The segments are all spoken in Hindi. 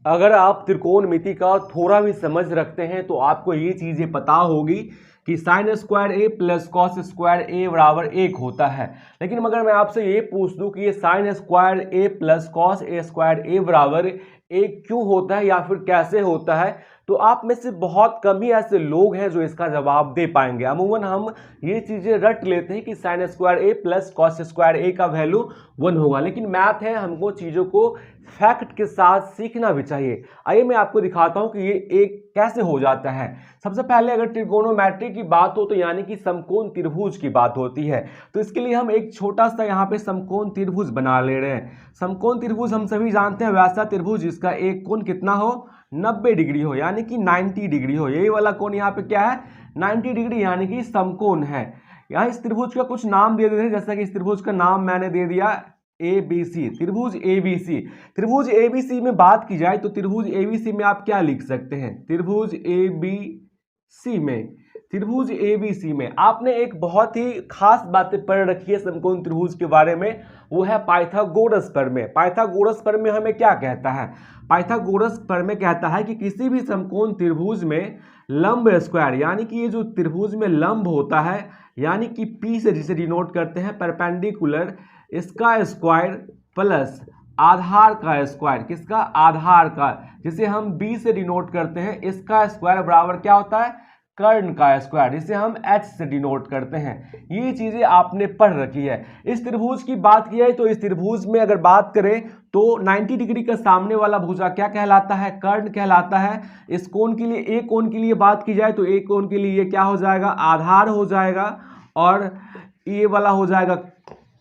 अगर आप त्रिकोणमिति का थोड़ा भी समझ रखते हैं तो आपको ये चीज़ें पता होगी कि साइन स्क्वायर ए प्लस कॉस स्क्वायर ए बराबर 1 होता है। लेकिन मगर मैं आपसे ये पूछ दूं कि ये sine square A plus cos A square ए बराबर 1 क्यों होता है या फिर कैसे होता है, तो आप में से बहुत कम ही ऐसे लोग हैं जो इसका जवाब दे पाएंगे। अमूमन हम ये चीज़ें रट लेते हैं कि साइन स्क्वायर ए प्लस कॉस स्क्वायर ए का वैल्यू 1 होगा, लेकिन मैथ है, हमको चीज़ों को फैक्ट के साथ सीखना भी चाहिए। आइए मैं आपको दिखाता हूं कि ये एक कैसे हो जाता है। सबसे पहले अगर ट्रिगोनोमेट्री की बात हो तो यानी कि समकोण त्रिभुज की बात होती है, तो इसके लिए हम एक छोटा सा यहाँ पे समकोण त्रिभुज बना ले रहे हैं। समकोण त्रिभुज हम सभी जानते हैं वैसा त्रिभुज जिसका एक कोण कितना हो, 90 डिग्री हो, यानी कि 90 डिग्री हो। यही वाला कोण यहाँ पे क्या है, 90 डिग्री, यानी कि समकोण है। यहाँ इस त्रिभुज का कुछ नाम दे देते हैं, जैसा कि इस त्रिभुज का नाम मैंने दे दिया ABC, त्रिभुज ABC। त्रिभुज ABC में बात की जाए तो त्रिभुज ABC में आप क्या लिख सकते हैं, त्रिभुज ABC में आपने एक बहुत ही खास बातें पढ़ रखी है समकोण त्रिभुज के बारे में, वो है पाइथागोरस प्रमेय। पाइथागोरस प्रमेय हमें क्या कहता है, पाइथागोरस प्रमेय कहता है कि किसी भी समकोण त्रिभुज में लंब स्क्वायर, यानी कि ये जो त्रिभुज में लंब होता है, यानी कि P से जिसे डिनोट करते हैं परपेंडिकुलर, इसका स्क्वायर प्लस आधार का स्क्वायर, किसका, आधार का, जिसे हम B से डिनोट करते हैं, इसका स्क्वायर बराबर क्या होता है, कर्ण का स्क्वायर, जिसे हम H से डिनोट करते हैं। ये चीजें आपने पढ़ रखी है। इस त्रिभुज की बात की जाए तो इस त्रिभुज में अगर बात करें तो 90 डिग्री का सामने वाला भुजा क्या कहलाता है, कर्ण कहलाता है। इस कोण के लिए, एक कोण के लिए बात की जाए तो एक कोण के लिए ये क्या हो जाएगा, आधार हो जाएगा, और ये वाला हो जाएगा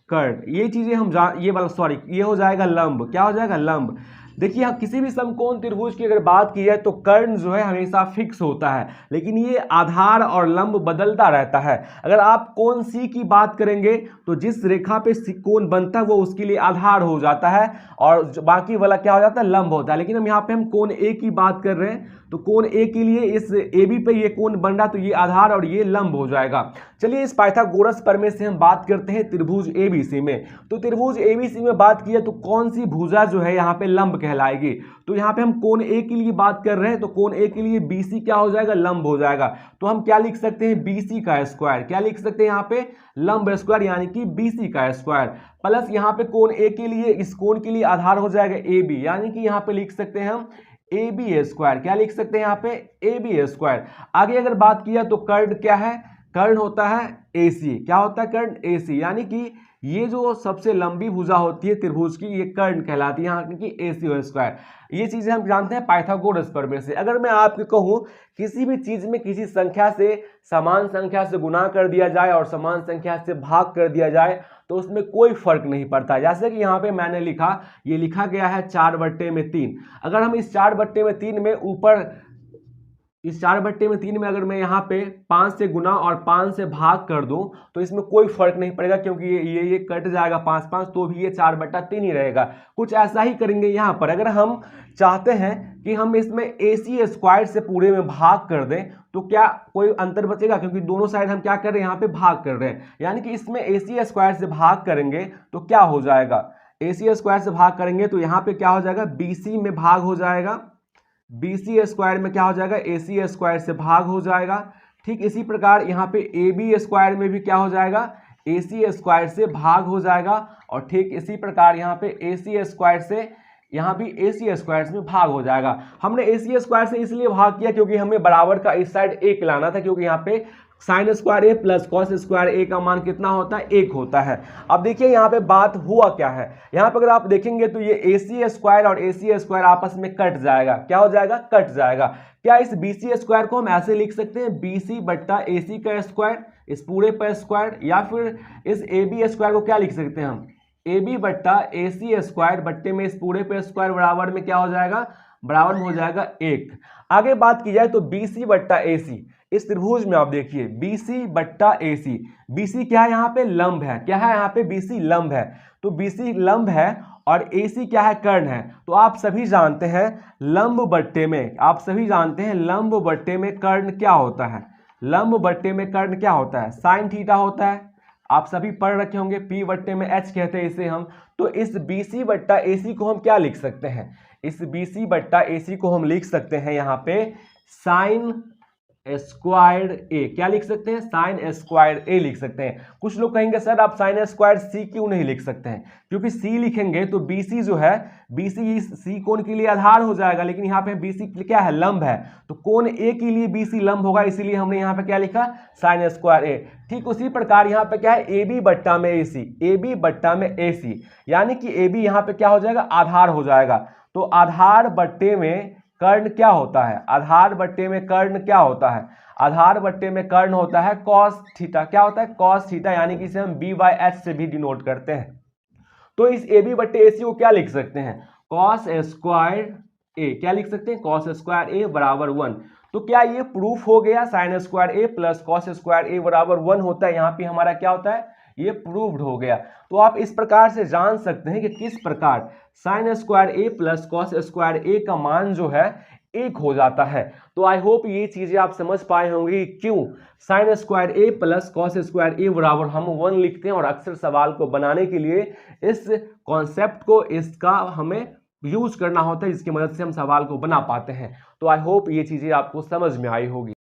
कर्ण। ये चीजें हम ये वाला सॉरी ये हो जाएगा लंब, क्या हो जाएगा, लंब। देखिए आप किसी भी समकोण त्रिभुज की अगर बात की जाए तो कर्ण जो है हमेशा फिक्स होता है, लेकिन ये आधार और लंब बदलता रहता है। अगर आप कोण सी की बात करेंगे तो जिस रेखा पे कोण बनता है वो उसके लिए आधार हो जाता है और बाकी वाला क्या हो जाता है, लंब होता है। लेकिन हम यहाँ पे हम कोण ए की बात कर रहे हैं तो कोण ए के लिए इस ए बी पे ये कोण बन रहा तो ये आधार और ये लंब हो जाएगा। चलिए इस पाइथागोरस प्रमेय से हम बात करते हैं त्रिभुज ABC में। तो त्रिभुज ABC में बात की है तो कौन सी भुजा जो है यहाँ पे लंब कहलाएगी, तो यहाँ पे हम कोण ए के लिए बात कर रहे हैं तो कोण ए के लिए BC क्या हो जाएगा, लंब हो जाएगा। तो हम क्या लिख सकते हैं, BC का स्क्वायर, क्या लिख सकते हैं यहाँ पे, लंब स्क्वायर, यानी कि BC का स्क्वायर, प्लस यहाँ पे कोण ए के लिए, इस कोण के लिए आधार हो जाएगा AB, यानी कि यहाँ पे लिख सकते हैं हम AB स्क्वायर, क्या लिख सकते हैं यहाँ पे, AB स्क्वायर। आगे अगर बात किया तो कर्ण क्या है, कर्ण होता है AC, क्या होता है, कर्ण AC, यानी कि ये जो सबसे लंबी भुजा होती है त्रिभुज की ये कर्ण कहलाती है, यहाँ की AC स्क्वायर। ये चीजें हम जानते हैं पाइथागोरस प्रमेय से। अगर मैं आपको कहूँ किसी भी चीज में किसी संख्या से समान संख्या से गुणा कर दिया जाए और समान संख्या से भाग कर दिया जाए तो उसमें कोई फर्क नहीं पड़ता। जैसे कि यहाँ पे मैंने लिखा, ये लिखा गया है 4/3। अगर हम इस 4/3 में ऊपर, इस 4/3 में अगर मैं यहाँ पे 5 से गुना और 5 से भाग कर दूं तो इसमें कोई फर्क नहीं पड़ेगा, क्योंकि ये कट जाएगा 5 तो भी ये 4/3 ही रहेगा। कुछ ऐसा ही करेंगे यहाँ पर। अगर हम चाहते हैं कि हम इसमें AC स्क्वायर से पूरे में भाग कर दें तो क्या कोई अंतर बचेगा, क्योंकि दोनों साइड हम क्या कर रहे हैं, यहाँ पे भाग कर रहे हैं, यानी कि इसमें AC स्क्वायर से भाग करेंगे तो क्या हो जाएगा, AC स्क्वायर से भाग करेंगे तो यहाँ पे क्या हो जाएगा, BC में भाग हो जाएगा, BC स्क्वायर में क्या हो जाएगा, AC स्क्वायर से भाग हो जाएगा। ठीक इसी प्रकार यहाँ पे AB स्क्वायर में भी क्या हो जाएगा, AC स्क्वायर से भाग हो जाएगा। और ठीक इसी प्रकार यहाँ पे AC स्क्वायर से, यहाँ भी AC स्क्वायर में भाग हो जाएगा। हमने AC स्क्वायर से इसलिए भाग किया क्योंकि हमें बराबर का इस साइड 1 लाना था, क्योंकि यहाँ पे साइन स्क्वायर ए प्लस कॉस स्क्वायर ए का मान कितना होता है, 1 होता है। अब देखिए यहाँ पे बात हुआ क्या है, यहाँ पे अगर आप देखेंगे तो ये AC स्क्वायर और AC स्क्वायर आपस में कट जाएगा, क्या हो जाएगा, कट जाएगा। क्या इस BC स्क्वायर को हम ऐसे लिख सकते हैं, BC/AC का स्क्वायर, इस पूरे पर स्क्वायर, या फिर इस AB स्क्वायर को क्या लिख सकते हैं हम, AB/AC स्क्वायर बट्टे में इस पूरे पे स्क्वायर बराबर में क्या हो जाएगा, बराबर में हो जाएगा 1। आगे बात की जाए तो BC/AC, इस त्रिभुज में आप देखिए BC/AC, BC क्या है, यहाँ पे लंब है, क्या है, यहाँ पे BC लंब है, तो BC लंब है और AC क्या है, कर्ण है। तो आप सभी जानते हैं लंब बट्टे में, आप सभी जानते हैं लंब बट्टे में कर्ण क्या होता है, लंब बट्टे में कर्ण क्या होता है, साइन थीटा होता है। आप सभी पढ़ रखे होंगे, P बट्टे में H कहते हैं इसे हम। तो इस BC बट्टा AC को हम क्या लिख सकते हैं, इस BC बट्टा AC को हम लिख सकते हैं यहाँ पे साइन स्क्वायर्ड ए। क्या लिख सकते हैं, साइन स्क्वायर्ड ए लिख सकते हैं। कुछ लोग कहेंगे सर आप साइन स्क्वायर्ड सी क्यों नहीं लिख सकते हैं, क्योंकि सी लिखेंगे तो बीसी जो है, बीसी इस सी कोण के लिए आधार हो जाएगा, लेकिन यहाँ पे बीसी क्या है, लंब है, तो कोण ए के लिए बीसी लंब होगा, इसीलिए हमने यहाँ पे क्या लिखा, साइन स्क्वायर ए। ठीक उसी प्रकार यहाँ पे क्या है, ए बी बट्टा में ए सी, ए बी बट्टा में ए सी, यानी कि ए बी यहाँ पे क्या हो जाएगा, आधार हो जाएगा। तो आधार बट्टे में कर्ण क्या होता है, आधार बट्टे में कर्ण क्या होता है, आधार बट्टे में कर्ण होता है कॉस थीटा। क्या होता है, कॉस थीटा, यानी कि इसे हम बी बाई एच से भी डिनोट करते हैं। तो इस ए बी बट्टे ए सी को क्या लिख सकते हैं, कॉस स्क्वायर ए। क्या लिख सकते हैं, कॉस स्क्वायर ए बराबर 1। तो क्या ये प्रूफ हो गया, साइन स्क्वायर ए प्लस कॉस स्क्वायर ए बराबर 1 होता है, यहाँ पे हमारा क्या होता है, ये प्रूव्ड हो गया। तो आप इस प्रकार से जान सकते हैं कि किस प्रकार साइन स्क्वायर ए प्लस कॉस स्क्वायर ए का मान जो है 1 हो जाता है। तो आई होप ये चीजें आप समझ पाए होंगे क्यों साइन स्क्वायर ए प्लस कॉस स्क्वायर ए बराबर हम 1 लिखते हैं, और अक्सर सवाल को बनाने के लिए इस कॉन्सेप्ट को, इसका हमें यूज करना होता है, जिसकी मदद से हम सवाल को बना पाते हैं। तो आई होप ये चीजें आपको समझ में आई होगी।